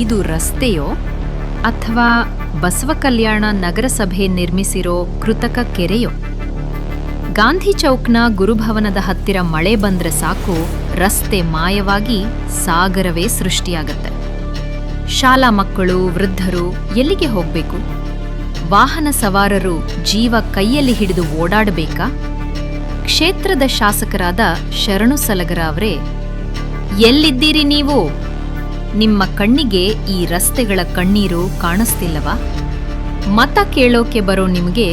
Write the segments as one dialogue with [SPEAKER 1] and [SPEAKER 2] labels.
[SPEAKER 1] ಇದು ರಸ್ತೆಯೋ ಅಥವಾ ಬಸವ ಕಲ್ಯಾಣ ನಗರಸಭೆ ನಿರ್ಮಿಸಿರೋ ಕೃತಕ ಕೆರೆಯೋ? ಗಾಂಧಿ ಚೌಕ್ನ ಗುರುಭವನದ ಹತ್ತಿರ ಮಳೆ ಬಂದ್ರೆ ಸಾಕು, ರಸ್ತೆ ಮಾಯವಾಗಿ ಸಾಗರವೇ ಸೃಷ್ಟಿಯಾಗತ್ತೆ. ಶಾಲಾ ಮಕ್ಕಳು, ವೃದ್ಧರು ಎಲ್ಲಿಗೆ ಹೋಗ್ಬೇಕು? ವಾಹನ ಸವಾರರು ಜೀವ ಕೈಯಲ್ಲಿ ಹಿಡಿದು ಓಡಾಡಬೇಕಾ? ಕ್ಷೇತ್ರದ ಶಾಸಕರಾದ ಶರಣು ಸಲಗರ ಅವರೇ, ಎಲ್ಲಿದ್ದೀರಿ ನೀವು? ನಿಮ್ಮ ಕಣ್ಣಿಗೆ ಈ ರಸ್ತೆಗಳ ಕಣ್ಣೀರು ಕಾಣಿಸ್ತಿಲ್ಲವಾ? ಮತ ಕೇಳೋಕೆ ಬರೋ ನಿಮಗೆ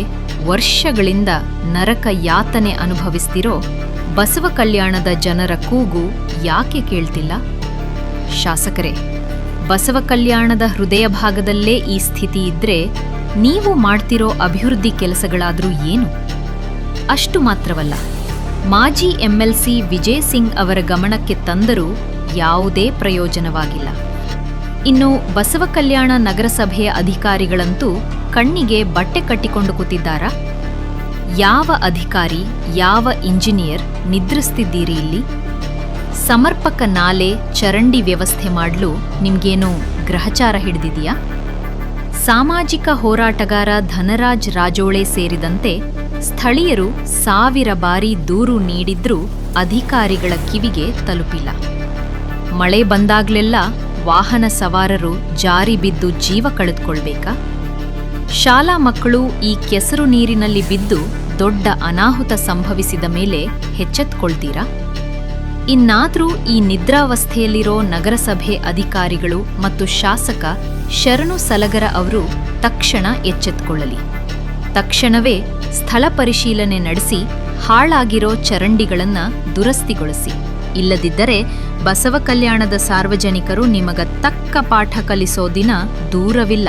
[SPEAKER 1] ವರ್ಷಗಳಿಂದ ನರಕ ಯಾತನೆ ಅನುಭವಿಸ್ತಿರೋ ಬಸವ ಕಲ್ಯಾಣದ ಜನರ ಕೂಗು ಯಾಕೆ ಕೇಳ್ತಿಲ್ಲ? ಶಾಸಕರೇ, ಬಸವ ಕಲ್ಯಾಣದ ಹೃದಯ ಭಾಗದಲ್ಲೇ ಈ ಸ್ಥಿತಿ ಇದ್ರೆ ನೀವು ಮಾಡ್ತಿರೋ ಅಭಿವೃದ್ಧಿ ಕೆಲಸಗಳಾದ್ರೂ ಏನು? ಅಷ್ಟು ಮಾತ್ರವಲ್ಲ, ಮಾಜಿ ಎಂಎಲ್ಸಿ ವಿಜಯ್ ಸಿಂಗ್ ಅವರ ಗಮನಕ್ಕೆ ತಂದರೂ ಯಾವುದೇ ಪ್ರಯೋಜನವಾಗಿಲ್ಲ. ಇನ್ನು ಬಸವ ಕಲ್ಯಾಣ ನಗರಸಭೆಯ ಅಧಿಕಾರಿಗಳಂತೂ ಕಣ್ಣಿಗೆ ಬಟ್ಟೆ ಕಟ್ಟಿಕೊಂಡು ಕೂತಿದ್ದಾರಾ? ಯಾವ ಅಧಿಕಾರಿ, ಯಾವ ಇಂಜಿನಿಯರ್ ನಿದ್ರಿಸ್ತಿದ್ದೀರಿ ಇಲ್ಲಿ? ಸಮರ್ಪಕ ನಾಲೆ, ಚರಂಡಿ ವ್ಯವಸ್ಥೆ ಮಾಡಲು ನಿಮ್ಗೇನೋ ಗ್ರಹಚಾರ ಹಿಡಿದಿದೆಯಾ? ಸಾಮಾಜಿಕ ಹೋರಾಟಗಾರ ಧನರಾಜ್ ರಾಜೋಳೆ ಸೇರಿದಂತೆ ಸ್ಥಳೀಯರು 1000 ಬಾರಿ ದೂರು ನೀಡಿದ್ರೂ ಅಧಿಕಾರಿಗಳ ಕಿವಿಗೆ ತಲುಪಿಲ್ಲ. ಮಳೆ ಬಂದಾಗ್ಲೆಲ್ಲ ವಾಹನ ಸವಾರರು ಜಾರಿ ಬಿದ್ದು ಜೀವ ಕಳೆದುಕೊಳ್ಬೇಕಾ? ಶಾಲಾ ಮಕ್ಕಳು ಈ ಕೆಸರು ನೀರಿನಲ್ಲಿ ಬಿದ್ದು ದೊಡ್ಡ ಅನಾಹುತ ಸಂಭವಿಸಿದ ಮೇಲೆ ಎಚ್ಚೆತ್ಕೊಳ್ತೀರಾ? ಇನ್ನಾದ್ರೂ ಈ ನಿದ್ರಾವಸ್ಥೆಯಲ್ಲಿರೋ ನಗರಸಭೆ ಅಧಿಕಾರಿಗಳು ಮತ್ತು ಶಾಸಕ ಶರಣು ಸಲಗರ ಅವರು ತಕ್ಷಣ ಎಚ್ಚೆತ್ತುಕೊಳ್ಳಲಿ. ತಕ್ಷಣವೇ ಸ್ಥಳ ಪರಿಶೀಲನೆ ನಡೆಸಿ ಹಾಳಾಗಿರೋ ಚರಂಡಿಗಳನ್ನು ದುರಸ್ತಿಗೊಳಿಸಿ. ಇಲ್ಲದಿದ್ದರೆ ಬಸವ ಕಲ್ಯಾಣದ ಸಾರ್ವಜನಿಕರು ನಿಮಗ ತಕ್ಕ ಪಾಠ ಕಲಿಸೋ ದಿನ ದೂರವಿಲ್ಲ.